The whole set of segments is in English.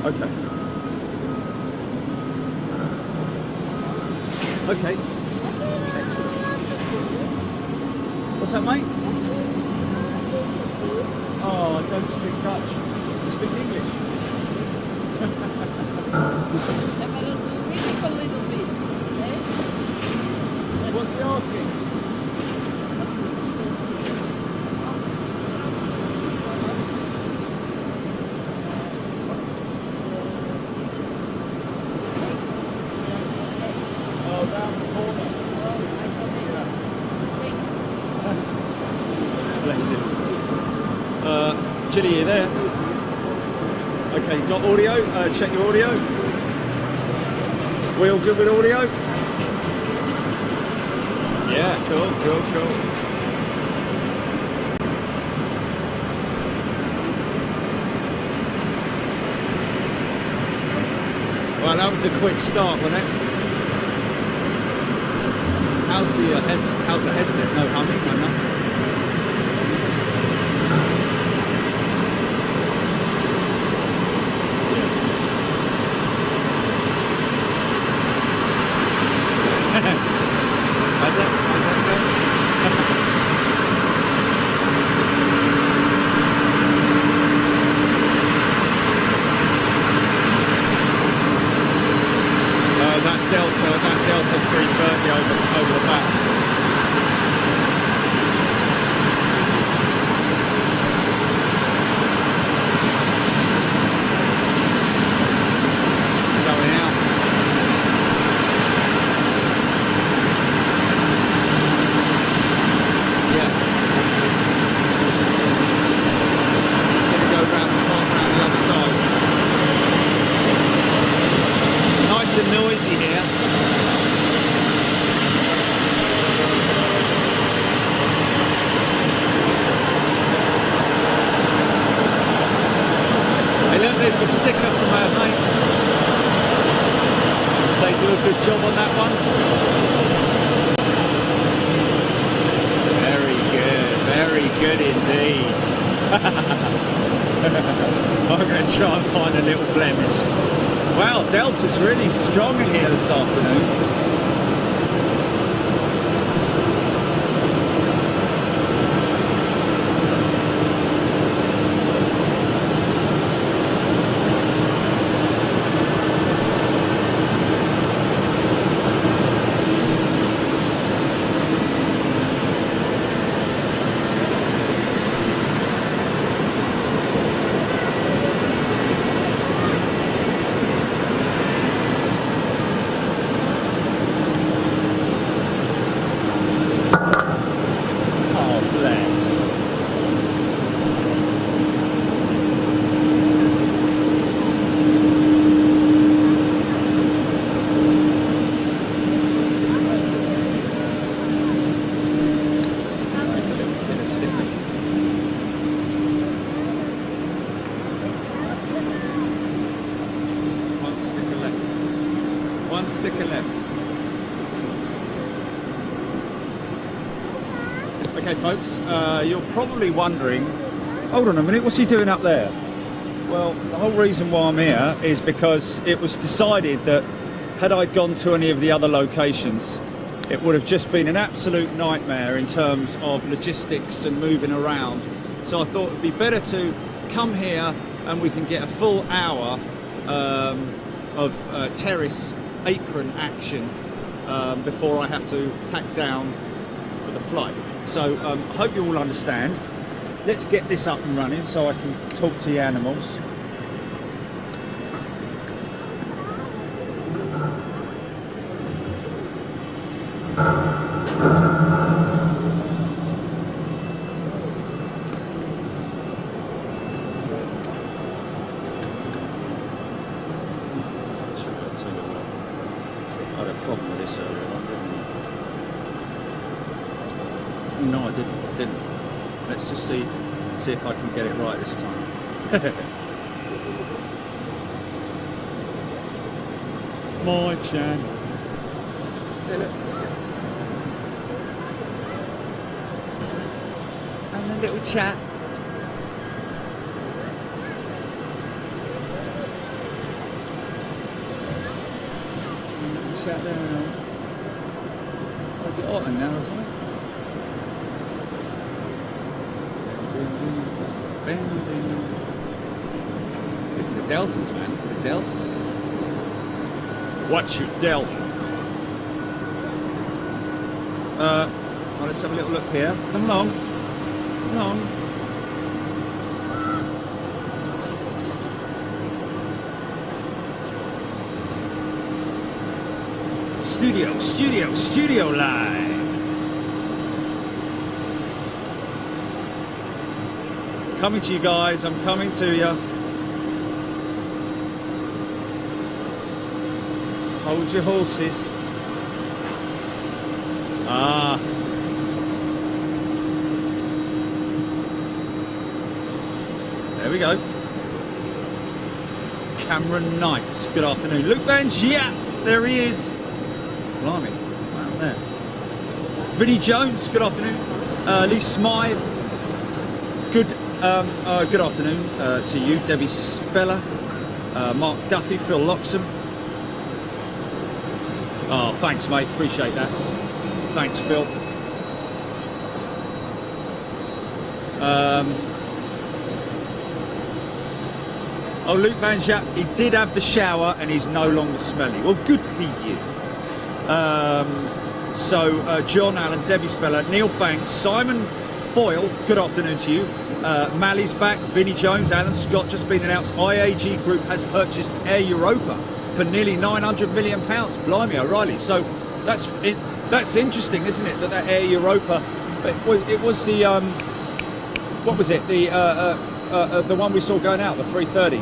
Okay. Okay. Excellent. What's that, mate? Oh, I don't speak Dutch. I speak English. What's he asking? Oh, down the corner. Bless him. Ginny, you there? Okay, got audio? Check your audio. We all good with audio? Yeah, cool. Well, that was a quick start, wasn't it? How's the headset? No humming, no nothing. How's that go? That Delta 330 over the back. Going out. Yeah. It's going to go round the other side. Nice and noisy here. There's a sticker from our mates. They do a good job on that one. Very good indeed. I'm going to try and find a little blemish. Wow, Delta's really strong in here this afternoon. One sticker left. Okay folks, you're probably wondering, hold on a minute, what's he doing up there? Well, the whole reason why I'm here is because it was decided that had I gone to any of the other locations, it would have just been an absolute nightmare in terms of logistics and moving around. So I thought it'd be better to come here and we can get a full hour of terrace apron action before I have to pack down for the flight. So I hope you all understand. Let's get this up and running so I can talk to the animals. No, I didn't. Let's just see if I can get it right this time. My Chan. And a little chat. fish out there now. Is it hot in now, isn't it? Look at the deltas, man. The deltas. Watch your delta. Well, let's have a little look here. Come along. Come along. Studio line. Coming to you guys, I'm coming to you. Hold your horses. Ah. There we go. Cameron Knights, good afternoon. Luke Bench, yeah, there he is. Blimey, wow, there. Vinnie Jones, good afternoon. Lee Smythe, good afternoon to you. Debbie Speller, Mark Duffy, Phil Loxham. Oh, thanks, mate, appreciate that. Thanks, Phil. Oh, Luke Van Schaap, he did have the shower and he's no longer smelly. Well, good for you. John Allen, Debbie Speller, Neil Banks, Simon Foyle, good afternoon to you. Mally's back, Vinnie Jones, Alan Scott, just been announced. IAG Group has purchased Air Europa for nearly £900 million. Blimey, O'Reilly. So that's interesting, isn't it? That Air Europa, it was the what was it? The one we saw going out, the 330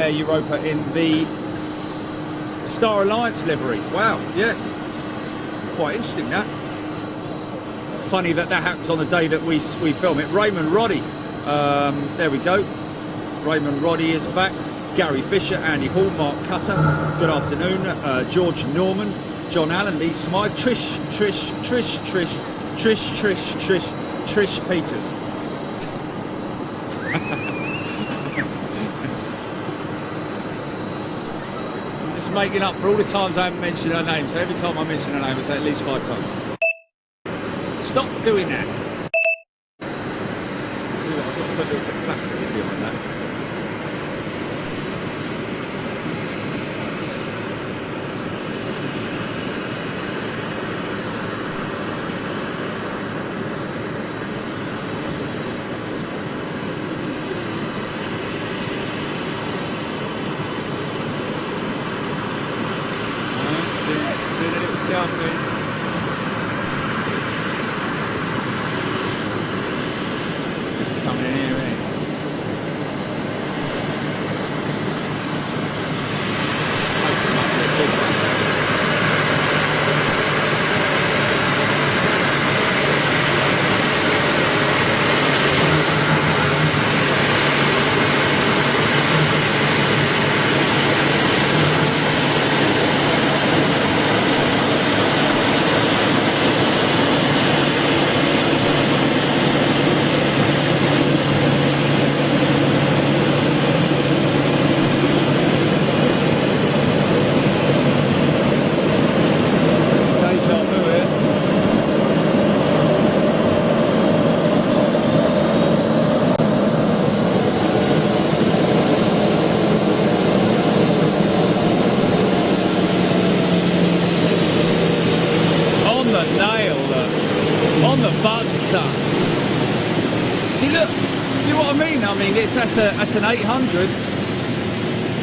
Air Europa in the Star Alliance livery. Wow, yes. Quite interesting, that. Funny that happens on the day that we film it. Raymond Roddy, there we go. Raymond Roddy is back. Gary Fisher, Andy Hall, Mark Cutter, good afternoon. George Norman, John Allen, Lee Smythe, Trish Peters. Making up for all the times I haven't mentioned her name, so every time I mention her name I say at least 5 times. Stop doing that. See what, I've got to put a little bit of plastic in behind that. That's an 800.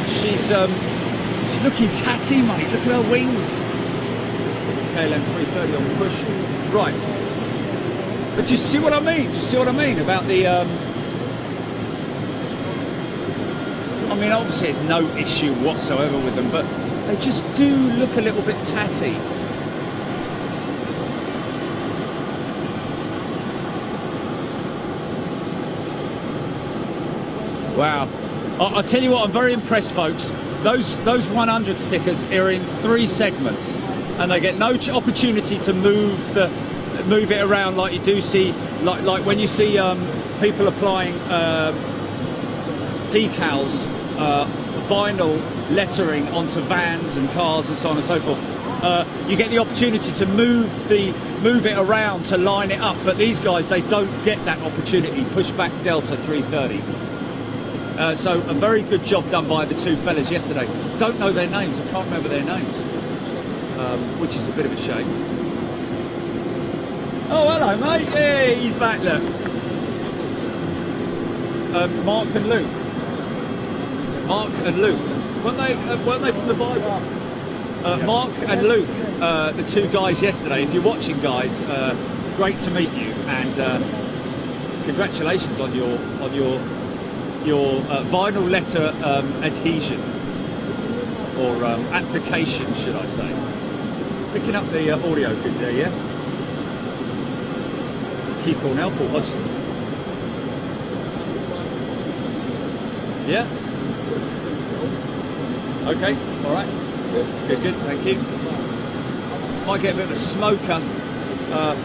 She's looking tatty, mate. Look at her wings. KLM 330 on push. Right. But do you see what I mean? Do you see what I mean about the? I mean, obviously, it's no issue whatsoever with them, but they just do look a little bit tatty. Wow, I'll tell you what, I'm very impressed, folks. Those 100 stickers are in 3 segments, and they get no opportunity to move it around like you do see, like when you see people applying decals, vinyl lettering onto vans and cars and so on and so forth. you get the opportunity to move it around to line it up, but these guys, they don't get that opportunity. Pushback Delta 330. So a very good job done by the two fellas yesterday. Don't know their names, I can't remember their names, which is a bit of a shame. Oh, hello mate, hey, he's back, look. Mark and Luke. Weren't they from the Bible? Mark and Luke, the two guys yesterday. If you're watching, guys, great to meet you, and congratulations on your vinyl letter adhesion, or application, should I say. Picking up the audio good there, yeah? Keith Cornell, Paul Hodgson. Yeah? Okay, alright. Good, thank you. Might get a bit of a smoker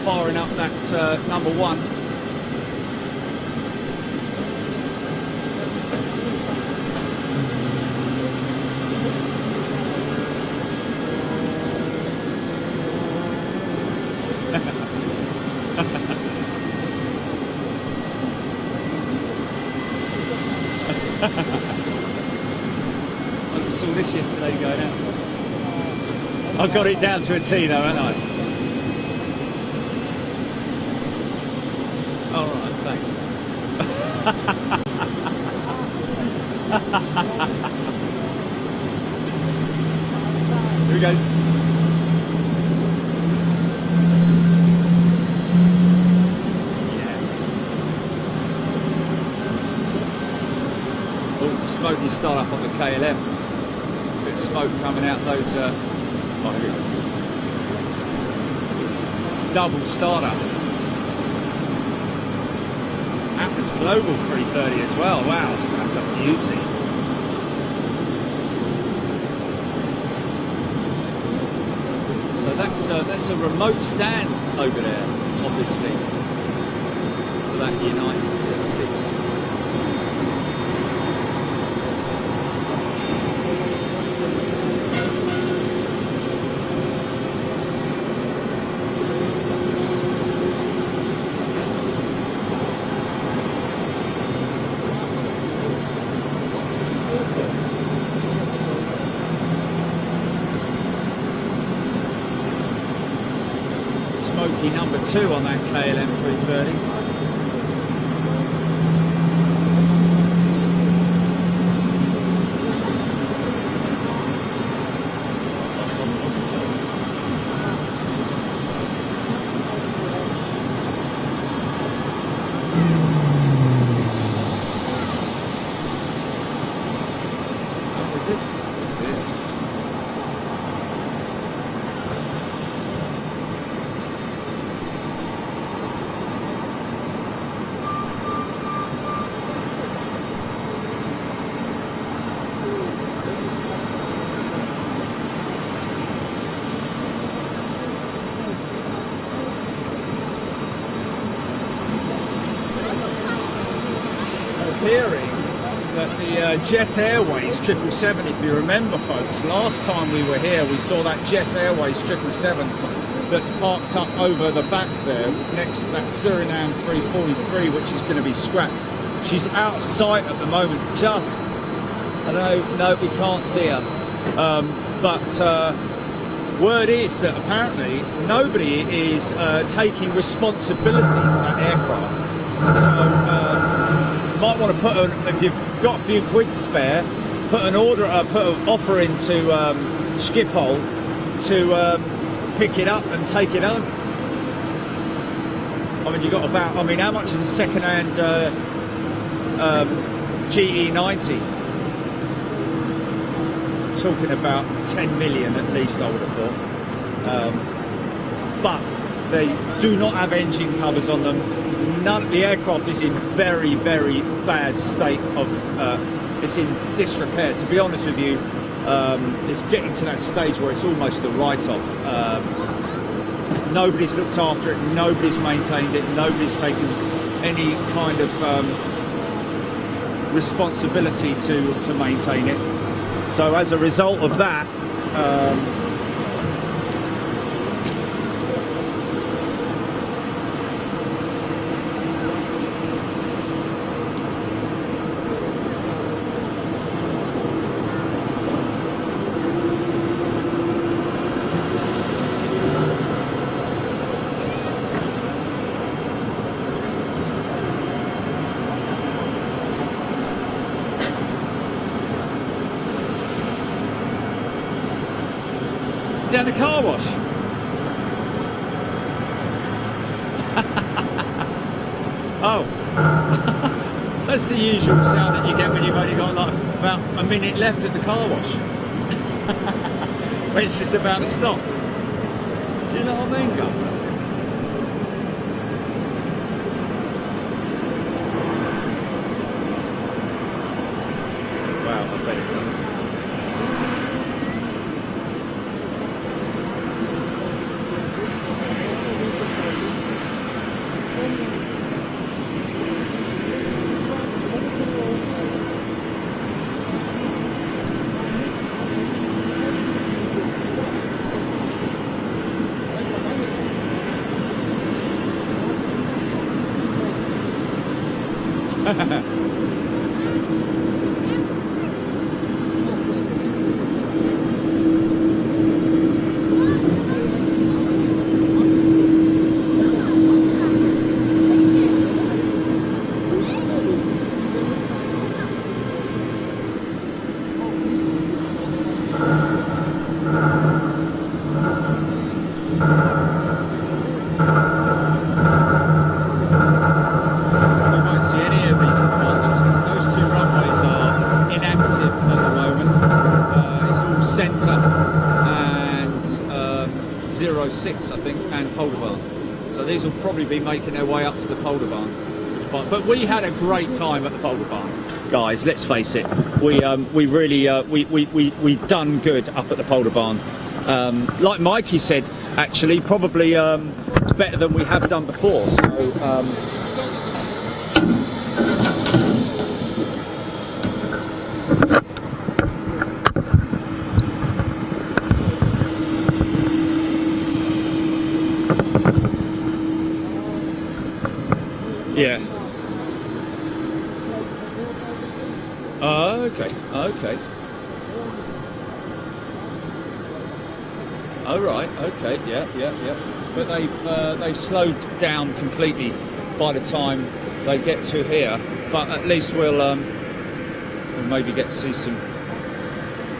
firing up that number one. I saw this yesterday going out. I got it down to a T though, haven't I? Alright, thanks. Here goes. Smoky start up on the KLM. Bit of smoke coming out those. Oh, here we go. Double starter. Atlas Global 330 as well. Wow, that's a beauty. So that's a remote stand over there, obviously, for that United 76. Smoky number 2 on that KLM 330. That was it. That's it. Hearing that the Jet Airways 777, if you remember folks, last time we were here we saw that Jet Airways 777 that's parked up over the back there next to that Suriname 343, which is going to be scrapped. She's out of sight at the moment, just, I don't know, no, we can't see her, but word is that apparently nobody is taking responsibility for that aircraft. So might want to put if you've got a few quid to spare, put an offer into Schiphol to pick it up and take it home. I mean, you got about, I mean, how much is a second-hand GE90? Talking about 10 million at least, I would have thought. But they do not have engine covers on them. The aircraft is in very, very bad state of, it's in disrepair. To be honest with you, it's getting to that stage where it's almost a write-off. Nobody's looked after it, nobody's maintained it, nobody's taken any kind of responsibility to maintain it. So as a result of that, Down the car wash. Oh. That's the usual sound that you get when you've only got like about a minute left at the car wash. When it's just about to stop. Do you know what I mean, Governor? Wow, I bet it does. I think, and Polder Barn. So these will probably be making their way up to the Polder Barn. But we had a great time at the Polder Barn, guys. Let's face it, we really we done good up at the Polder Barn. Like Mikey said, actually, probably better than we have done before. So. Yeah. Okay. Okay. Oh right. Okay. Yeah. Yeah. Yeah. But they've slowed down completely by the time they get to here. But at least we'll maybe get to see some.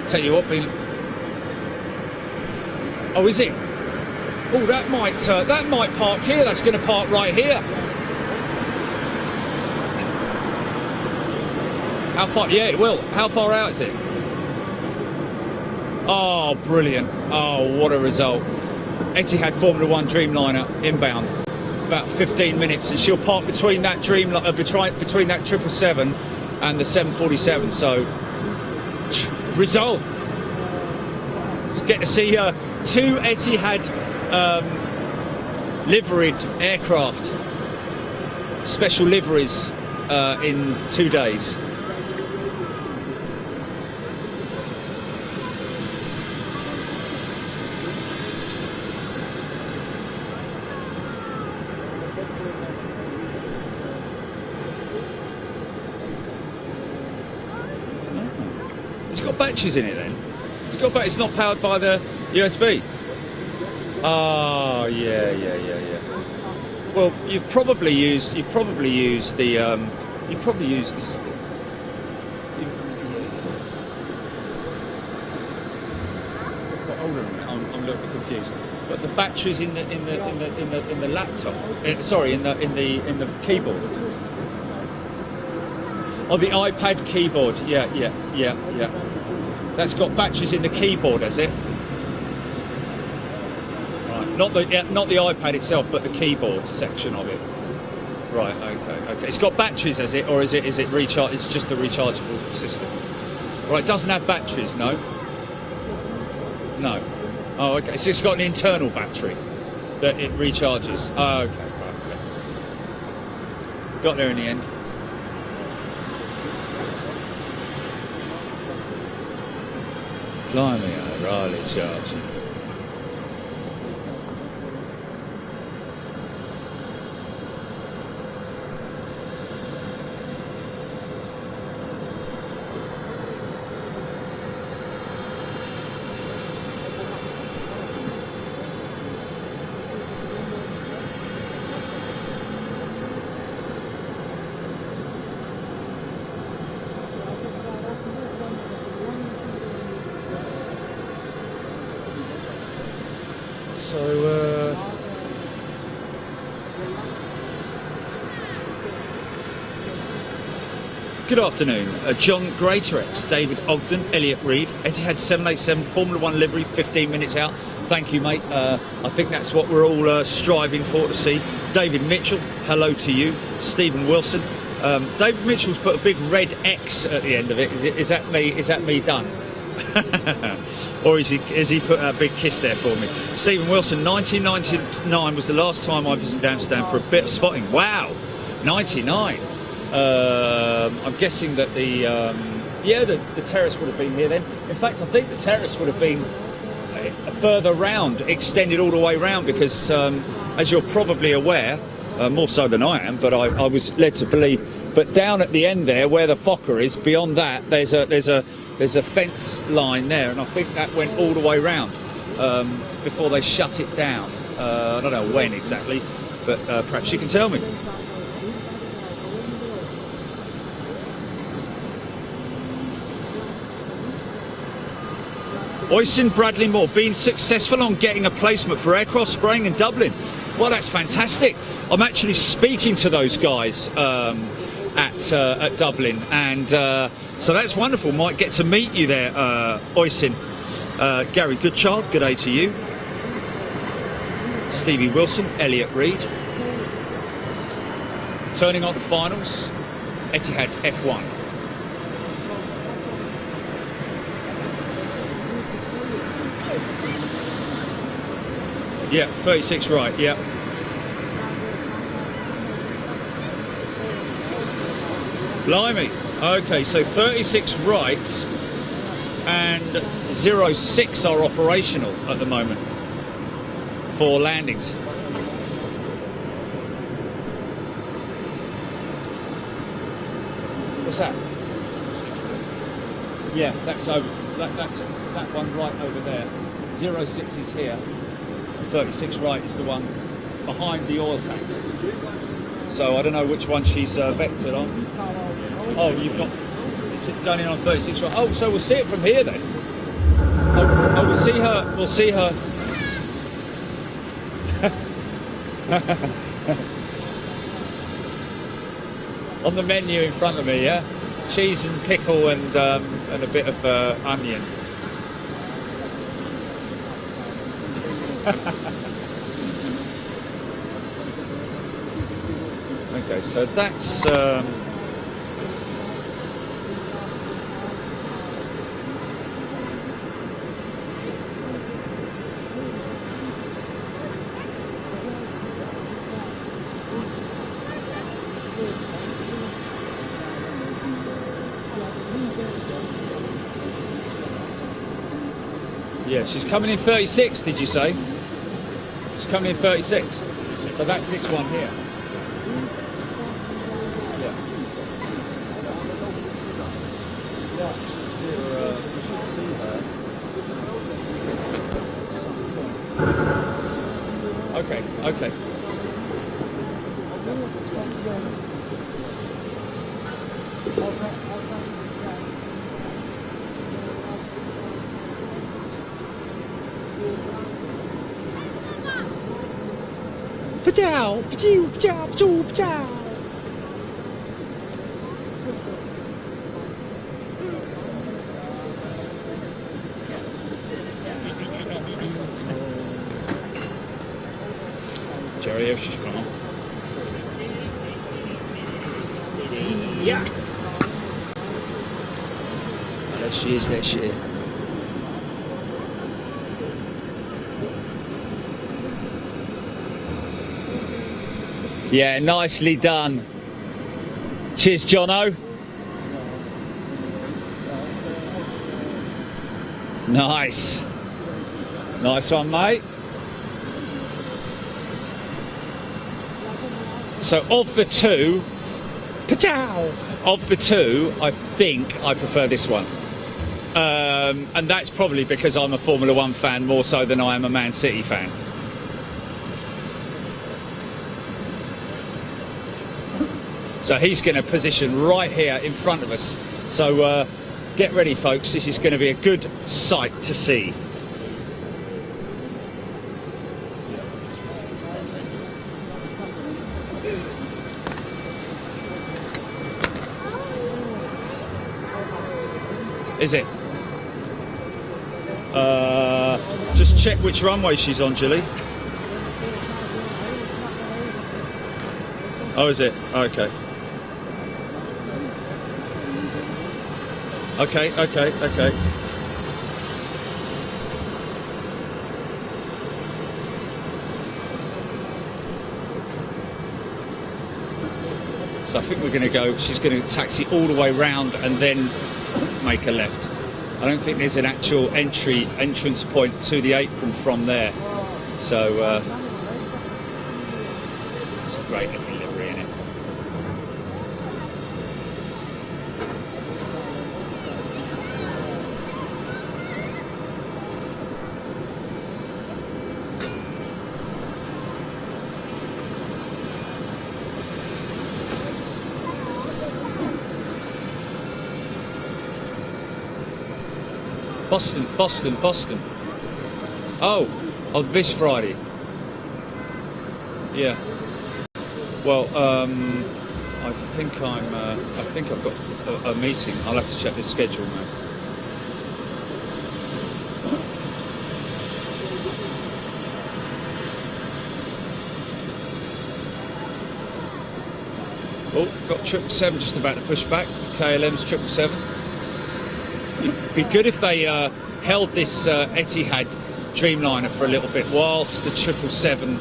Tell you what, oh, is it? Oh, that might park here. That's going to park right here. How far? Yeah, it will. How far out is it? Oh, brilliant. Oh, what a result. Etihad Formula One Dreamliner inbound. About 15 minutes, and she'll park between that between that 777 and the 747. So, result. Let's get to see two Etihad liveried aircraft, special liveries in 2 days. It's got batteries in it then. It's not powered by the USB. Oh yeah. Well, you've probably used this. Well, hold on a minute, I'm a little bit confused. But the batteries in the laptop. Sorry, in the keyboard. Oh, the iPad keyboard. Yeah. That's got batteries in the keyboard, has it? Right. Not the iPad itself, but the keyboard section of it. Right. Okay. It's got batteries, has it, or is it recharge? It's just a rechargeable system. Right. It doesn't have batteries, no. No. Oh, okay. So it's got an internal battery that it recharges. Oh, okay. Right. Okay. Got there in the end. Blimey, I really charging. So, good afternoon. John Greatorex, David Ogden, Elliot Reed, Etihad 787, Formula 1 livery, 15 minutes out. Thank you, mate. I think that's what we're all striving for to see. David Mitchell, hello to you. Stephen Wilson. David Mitchell's put a big red X at the end of it. Is that me? Is that me done? Or is he put a big kiss there for me? Stephen Wilson, 1999 was the last time I visited Amsterdam for a bit of spotting. Wow, 99. I'm guessing that the terrace would have been here then. In fact, I think the terrace would have been further round, extended all the way round, because as you're probably aware, more so than I am, but I was led to believe, but down at the end there where the Fokker is, beyond that there's a fence line there, and I think that went all the way round before they shut it down. I don't know when exactly, but perhaps you can tell me. Oisin Bradley Moore, being successful on getting a placement for aircraft spraying in Dublin. Well, that's fantastic. I'm actually speaking to those guys at Dublin, and so that's wonderful. Might get to meet you there, Oisin. Gary Goodchild, good day to you. Stevie Wilson, Elliot Reed. Turning on the finals, Etihad F1. Yeah, 36 right, yeah. Blimey. Okay, so 36 right and 06 are operational at the moment for landings. What's that? Yeah, that's over. That one right over there. 06 is here. 36 right is the one behind the oil tanks. So I don't know which one she's vectored on. Oh, you've got it's going in on 36 right. Oh, so we'll see it from here then. Oh, we'll see her. We'll see her. On the menu in front of me, yeah. Cheese and pickle and a bit of onion. Okay, so that's yeah, she's coming in 36, did you say? She's coming in 36. So that's this one here. Yeah. Yeah, you should see her. Okay, okay. Padow, padow, padow, padow, padow. Jerry, she's gone. Yeah. There she is, there she is. Yeah, nicely done. Cheers, Jono. Nice. Nice one, mate. So of the two, I think I prefer this one. And that's probably because I'm a Formula 1 fan more so than I am a Man City fan. So he's going to position right here in front of us. So get ready, folks. This is going to be a good sight to see. Is it? Just check which runway she's on, Julie. Oh, is it? Okay. Okay. So I think we're going to go, she's going to taxi all the way round and then make a left. I don't think there's an actual entrance point to the apron from there. So it's a great little livery, isn't it? Boston. Oh, this Friday. Yeah. Well, I think I've got a meeting. I'll have to check the schedule now. Oh, got 777 just about to push back. KLM's 777. It'd be good if they held this Etihad Dreamliner for a little bit whilst the 777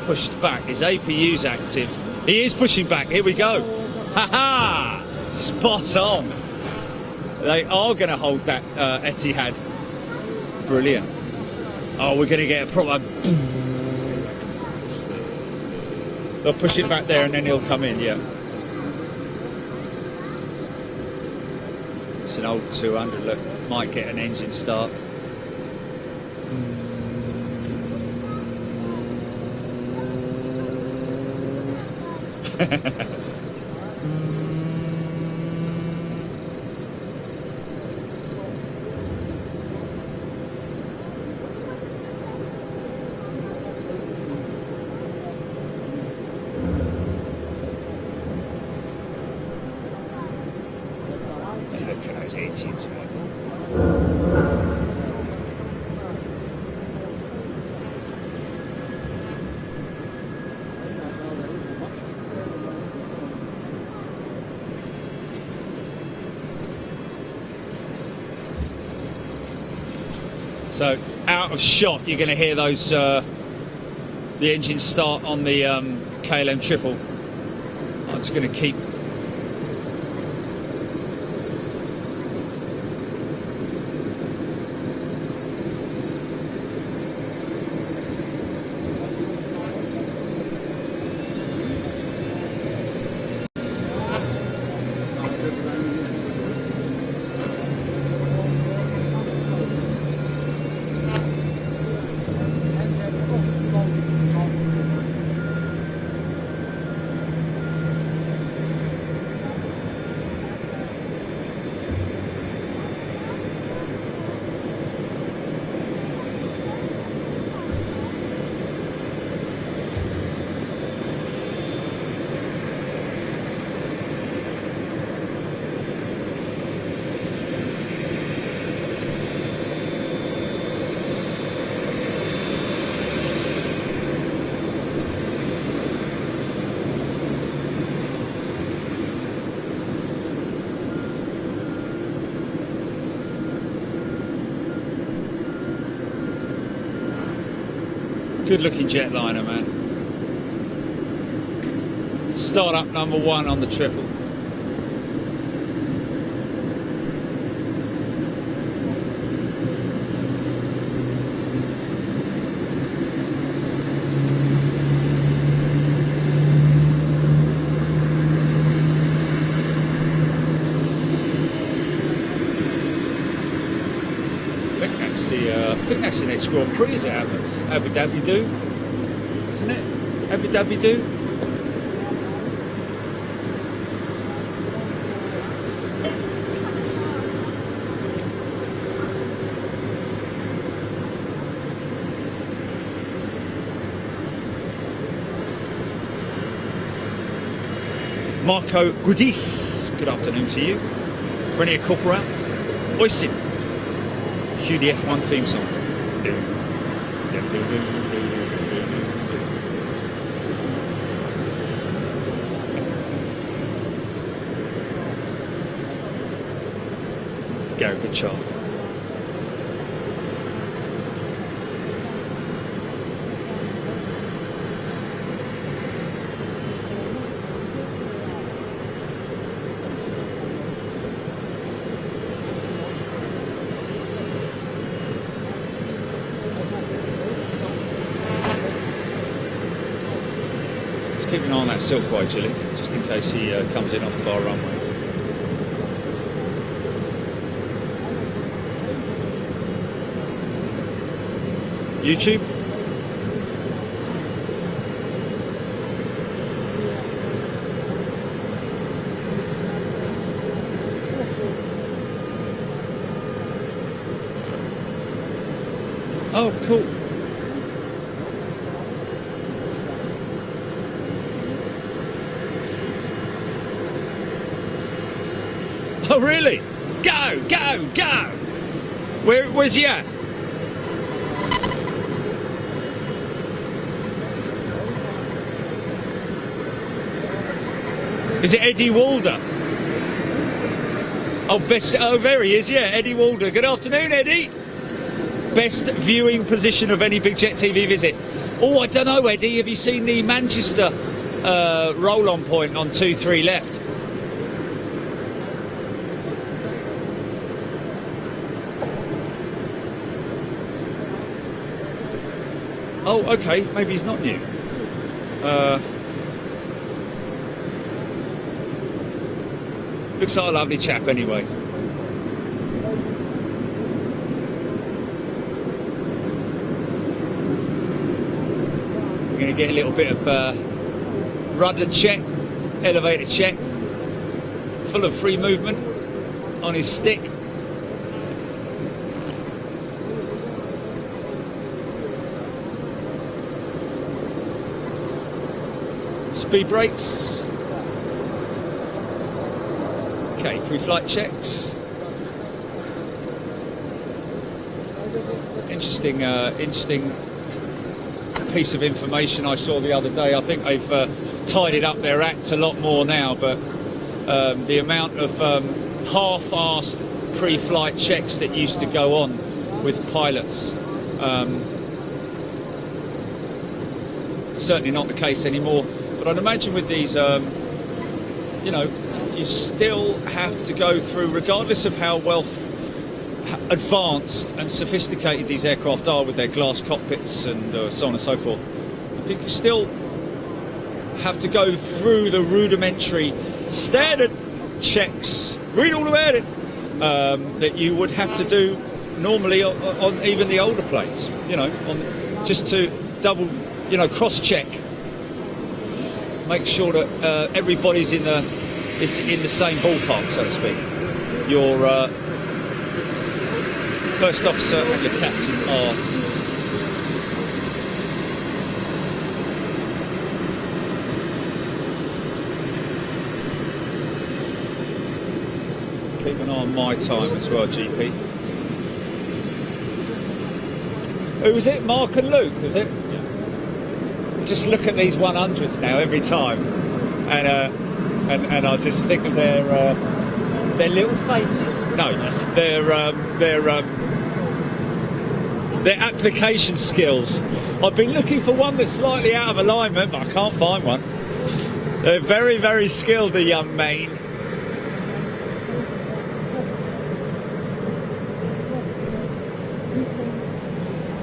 pushed back. His APU's active. He is pushing back. Here we go. Ha-ha! Spot on. They are going to hold that Etihad. Brilliant. Oh, we're going to get a proper... They'll push it back there and then he'll come in, yeah. It's an old 200, look, might get an engine start. Look at those engines, man. So out of shot, you're going to hear those the engines start on the KLM triple. I'm just going to keep. Good looking jetliner, man. Startup number 1 on the triple. I think that's the next Grand Prix as it happens. Abu Dhabi do, isn't it? Abu Dhabi do. Marco Gudis, good afternoon to you. Renier Corporal. Oisin. Cue the F1 theme song. Gary, good job. Keep an eye on that Silkway, Gilly, just in case he comes in on the far runway. YouTube? Oh, cool. Oh really? Go, go, go! Where's he at? Is it Eddie Walder? Oh, there he is, yeah, Eddie Walder. Good afternoon, Eddie. Best viewing position of any Big Jet TV visit. Oh, I don't know, Eddie, have you seen the Manchester roll-on point on 2-3 left? Oh, okay, maybe he's not new. Looks like a lovely chap anyway. We're going to get a little bit of rudder check, elevator check, full of free movement on his stick. Speed brakes. Okay, pre-flight checks. Interesting piece of information I saw the other day. I think they've tidied up their act a lot more now, but the amount of half-assed pre-flight checks that used to go on with pilots, certainly not the case anymore. But I'd imagine with these, you know, you still have to go through, regardless of how well advanced and sophisticated these aircraft are with their glass cockpits and so on and so forth. I think you still have to go through the rudimentary standard checks, read all about it, that you would have to do normally on even the older planes, you know, on just to double, you know, cross-check, make sure that everybody's in the same ballpark, so to speak. Your first officer and your captain are keep an eye on my time as well, GP. Who was it? Mark and Luke, was it? Yeah. Just look at these 100s now every time, and I just think of their little faces. No, their application skills. I've been looking for one that's slightly out of alignment, but I can't find one. They're very, very skilled, the young men.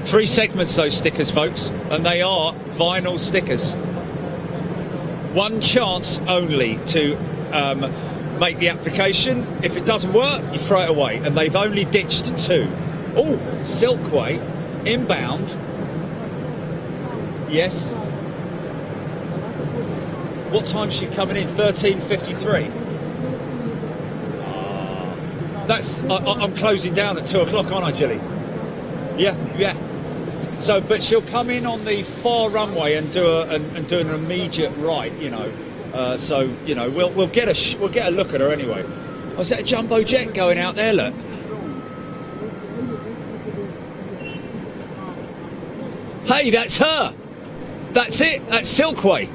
Three segments, those stickers, folks, and they are vinyl stickers. One chance only to make the application. If it doesn't work, you throw it away, and they've only ditched two. Oh, Silkway, inbound. Yes. What time's she coming in? 13:53. That's. I'm closing down at 2 o'clock, aren't I, Jilly? Yeah, yeah. So, but she'll come in on the far runway and do an immediate right, you know. So, you know, we'll get a look at her anyway. Was that a jumbo jet going out there? Look. Hey, that's her. That's it. That's Silkway.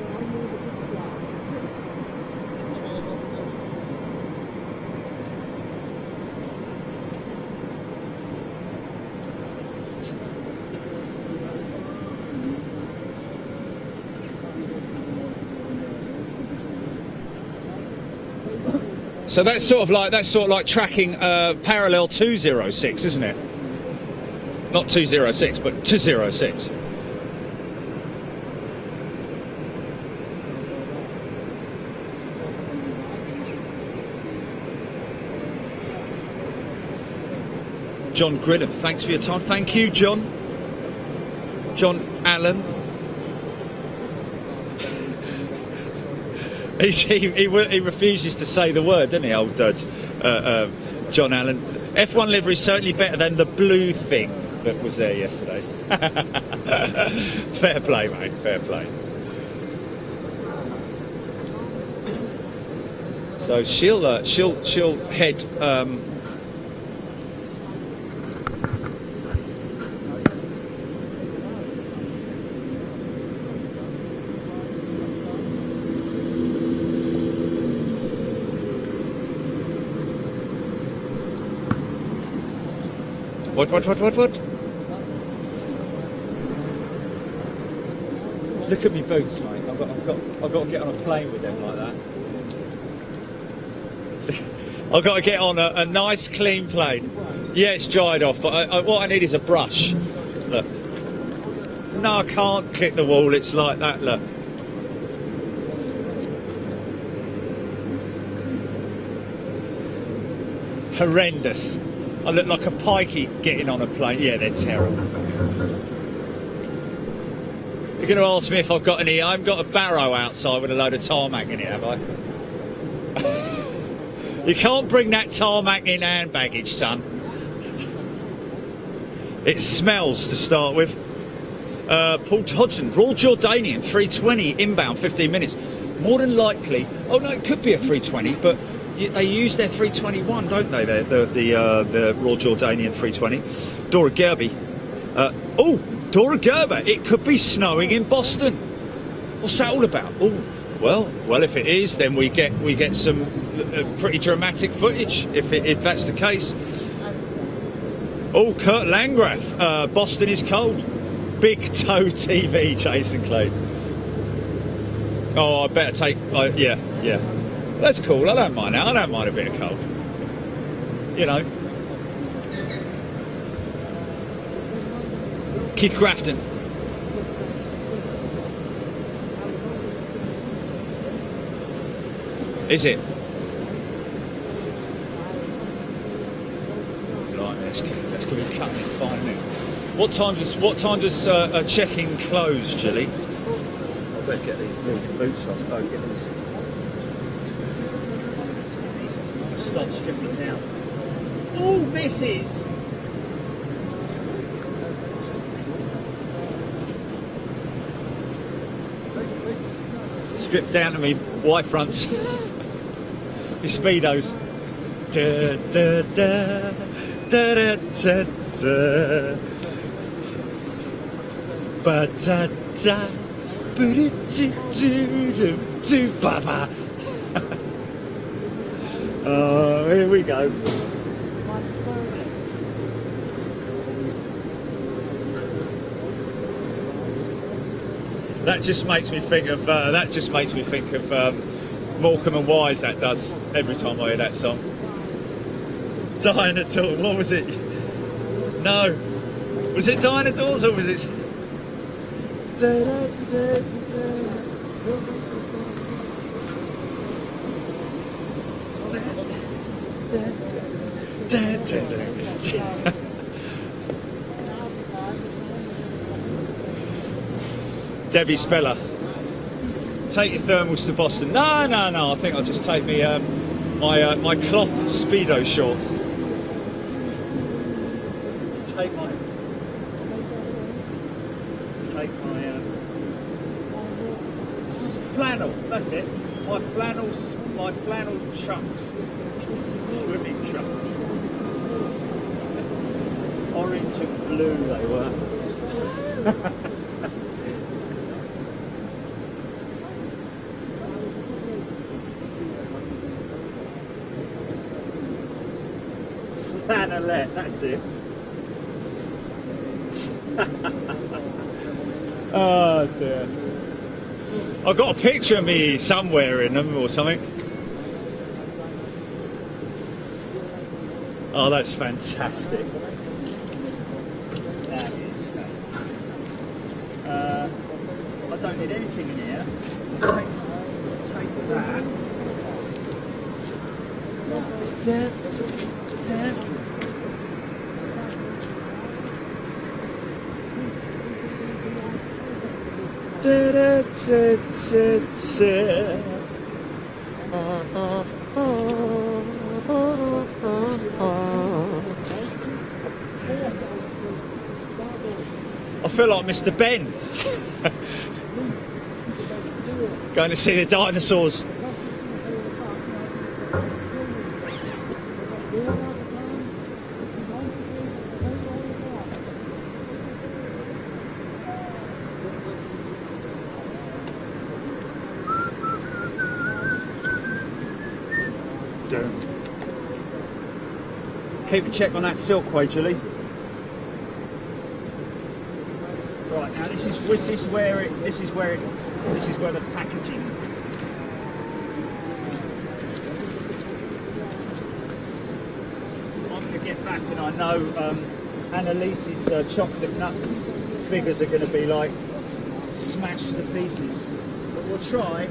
So that's sort of like tracking parallel 206, isn't it? Not 206, but 206. John Grinham, thanks for your time. Thank you, John. John Allen. He refuses to say the word, doesn't he, old John Allen? F1 livery is certainly better than the blue thing that was there yesterday. Fair play, mate, fair play. So she'll head What? Look at me boots, mate. I've got to get on a plane with them like that. I've got to get on a nice clean plane. Yeah, it's dried off, but what I need is a brush. Look. No, I can't kick the wall. It's like that. Look. Horrendous. I look like a pikey getting on a plane. Yeah, they're terrible. You're going to ask me if I've got any. I haven't got a barrow outside with a load of tarmac in it, have I? You can't bring that tarmac in hand baggage, son. It smells to start with. Paul Hodgson, Royal Jordanian, 320 inbound, 15 minutes. More than likely, oh no, it could be a 320, but they use their 321, don't they? The Royal Jordanian 320. Dora Gerby. Oh, Dora Gerber. It could be snowing in Boston. What's that all about? Oh, well, if it is, then we get some pretty dramatic footage. If that's the case. Oh, Kurt Landgraf. Boston is cold. Big Toe TV, Jason Clay. Oh, I better take. Yeah. That's cool. I don't mind that. I don't mind a bit of cold. You know. Keith Grafton. Is it? Right, let's go be cutting it fine now. What time does check-in close, Jilly? I better get these milk boots on. Oh, get these. Start stripping down. Oh, misses! Strip down to me Y fronts. My speedos. Da, da, da, da, da, da, da. Ba da da, boo doo doo doo ba ba. Oh, here we go. That just makes me think of Morecambe and Wise. That does every time I hear that song. Dinosaur. What was it? No, was it Dinosaurs or was it? Debbie Speller, take your thermals to Boston. No. I think I'll just take me my cloth speedo shorts. Take my flannel. That's it. My flannel chucks. Swimming chucks. Orange and blue they were. it. Oh dear. I've got a picture of me somewhere in them or something. Oh, that's fantastic. That is fantastic. I don't need anything in here. Take that. I feel like Mr. Ben. Going to see the dinosaurs. Keep a check on that silkway, Julie. Right, now this is where the packaging. I'm going to get back, and I know Annalise's chocolate nut figures are going to be like smashed to pieces, but we'll try.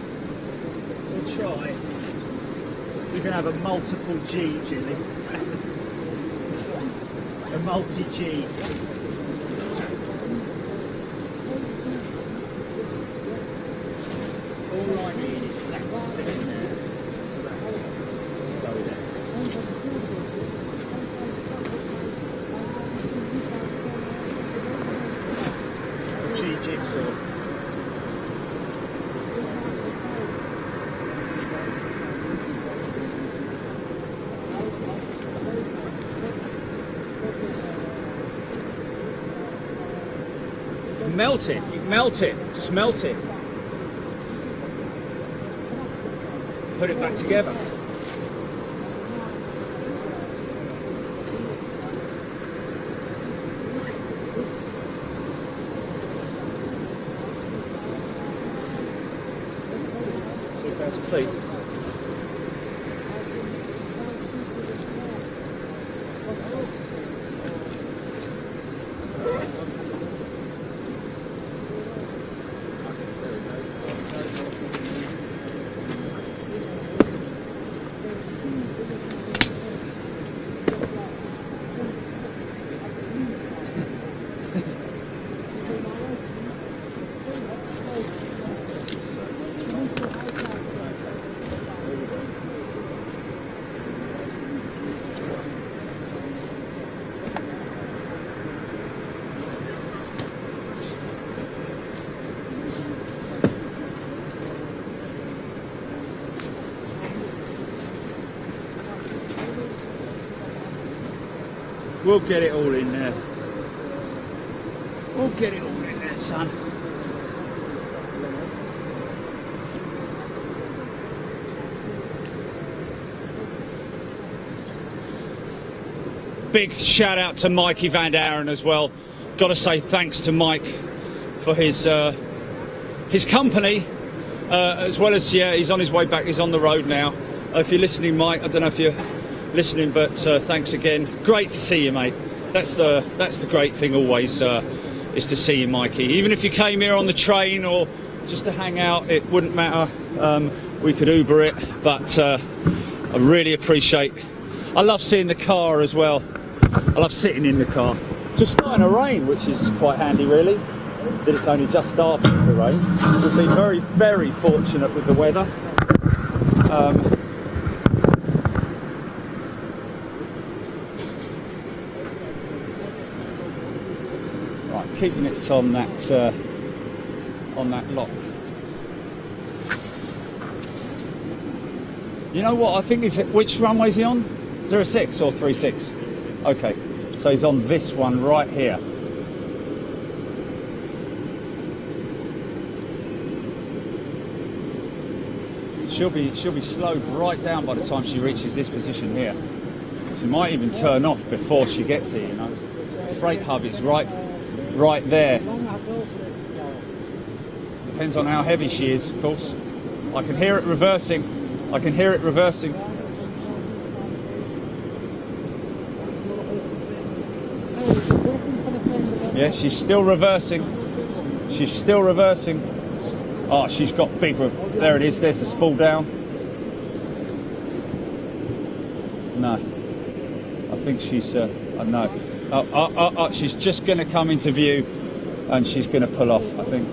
We're going to have a multiple G, Julie. A multi-G. All I need is black to fit in there. Go there. G jigsaw. Melt it, you melt it, just melt it. Put it back together. £2,000. We'll get it all in there. We'll get it all in there, son. Big shout out to Mikey Van Aren as well. Got to say thanks to Mike for his company, as well as, yeah, he's on his way back. He's on the road now. If you're listening, Mike, I don't know if you're listening, but thanks again. Great to see you, mate. That's the great thing always, is to see you, Mikey. Even if you came here on the train or just to hang out, it wouldn't matter. We could Uber it, but I really appreciate. I love seeing the car as well. I love sitting in the car. Just starting to rain, which is quite handy, really. That it's only just starting to rain. We've been very, very fortunate with the weather. Keeping it on that lock. You know what? I think it's which runway is he on? 06 or 36? Okay, so he's on this one right here. She'll be slowed right down by the time she reaches this position here. She might even turn off before she gets here, you know. The freight hub is right there. Depends on how heavy she is, of course. I can hear it reversing. I can hear it reversing. Yeah, she's still reversing. She's still reversing. Oh, she's got big. There it is. There's the spool down. No, I think she's. No. She's just going to come into view, and she's going to pull off, I think.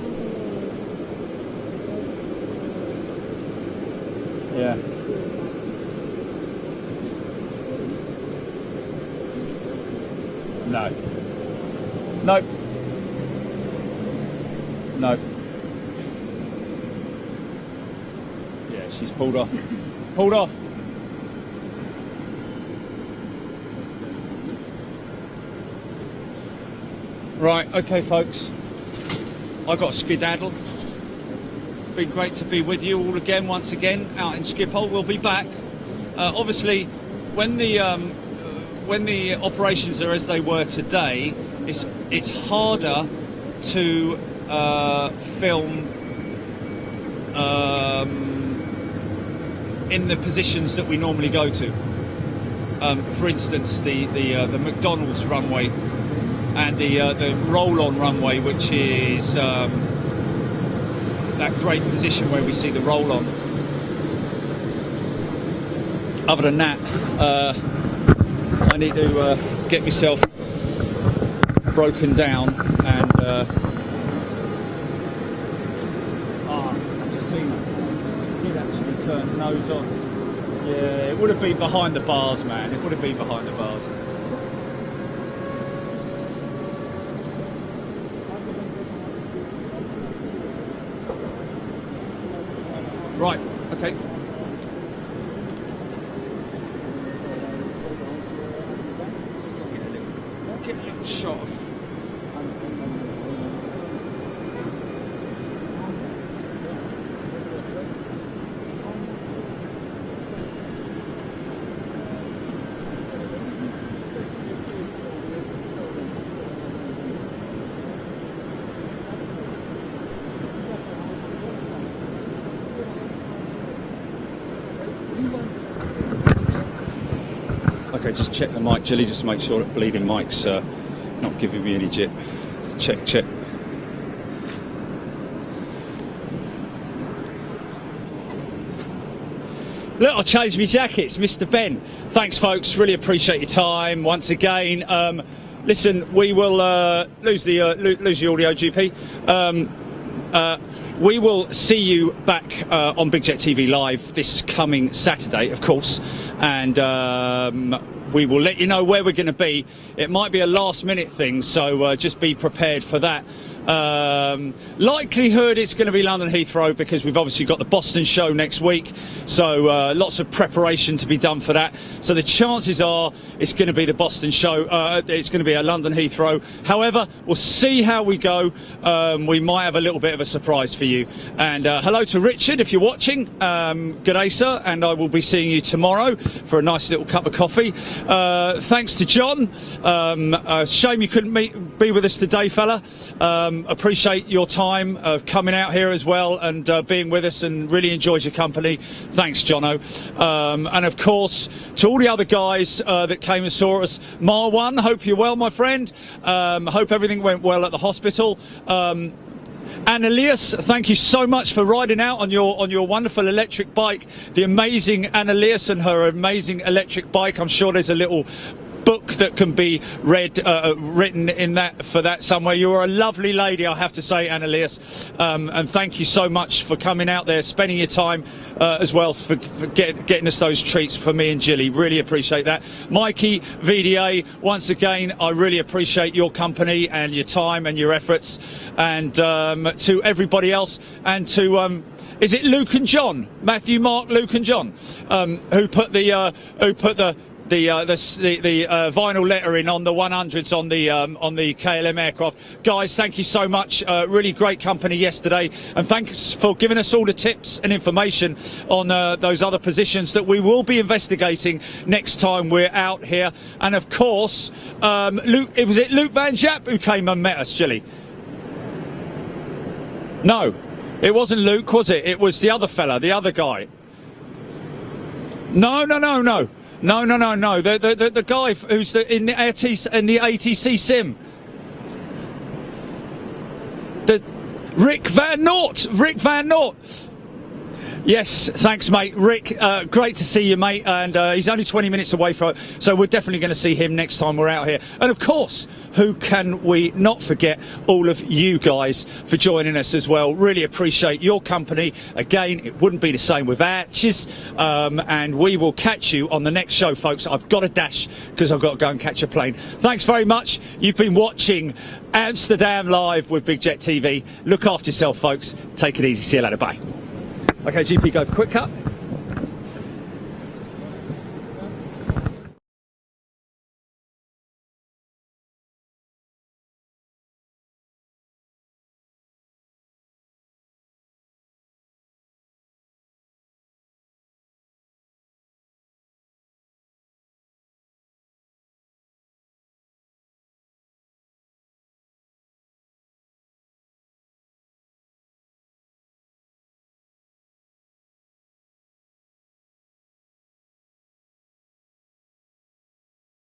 Yeah. No. No. No. Yeah, she's pulled off. Pulled off. Right, okay folks, I've got a skedaddle. Been great to be with you all again, once again, out in Schiphol. We'll be back. Obviously, when the operations are as they were today, it's harder to film in the positions that we normally go to. For instance, the McDonald's runway and the roll-on runway, which is that great position where we see the roll-on. Other than that, I need to get myself broken down and I've just seen it. Did actually turn nose on. Yeah, it would have been behind the bars, man. It would have been behind the bars. Right, okay. Let's just get a little shot of. Okay, just check the mic, Jilly, just to make sure that bleeding mic's not giving me any jip. Check. Look, I changed my jackets, Mr. Ben. Thanks, folks. Really appreciate your time once again. Listen, we will lose the audio, GP. We will see you back on Big Jet TV Live this coming Saturday, of course, and we will let you know where we're going to be. It might be a last-minute thing, so just be prepared for that. Likelihood it's going to be London Heathrow, because we've obviously got the Boston show next week, so lots of preparation to be done for that. So the chances are it's going to be the Boston show. It's going to be a London Heathrow. However, we'll see how we go. We might have a little bit of a surprise for you. And hello to Richard if you're watching. Good day, sir, and I will be seeing you tomorrow for a nice little cup of coffee. Thanks to John. Shame you couldn't be with us today, fella. Appreciate your time of coming out here as well and being with us, and really enjoyed your company. Thanks, Jono. And of course, to all the other guys that came and saw us. Marwan, hope you're well, my friend. Hope everything went well at the hospital. Annelius, thank you so much for riding out on your wonderful electric bike. The amazing Annelius and her amazing electric bike. I'm sure there's a little book that can be read, written in that for that somewhere. You're a lovely lady, I have to say, Annelius, and thank you so much for coming out there, spending your time as well, for getting us those treats for me and Jilly. Really appreciate that. Mikey, VDA, once again, I really appreciate your company and your time and your efforts, and to everybody else, and to is it Luke and John, Matthew, Mark, Luke and John, who put the vinyl lettering on the 100s on the KLM aircraft. Guys, thank you so much. Really great company yesterday, and thanks for giving us all the tips and information on those other positions that we will be investigating next time we're out here. And of course, Luke Van Japp who came and met us, Jilly? No, it wasn't Luke, was it? It was the other fella, the other guy. No. The guy who's in the ATC sim. Rick Van Noort. Yes, thanks, mate. Rick, great to see you, mate. And he's only 20 minutes away from it, so we're definitely going to see him next time we're out here. And of course, who can we not forget? All of you guys for joining us as well. Really appreciate your company. Again, it wouldn't be the same without you. And we will catch you on the next show, folks. I've got to dash because I've got to go and catch a plane. Thanks very much. You've been watching Amsterdam Live with Big Jet TV. Look after yourself, folks. Take it easy. See you later. Bye. Okay, GP, go for quick cut.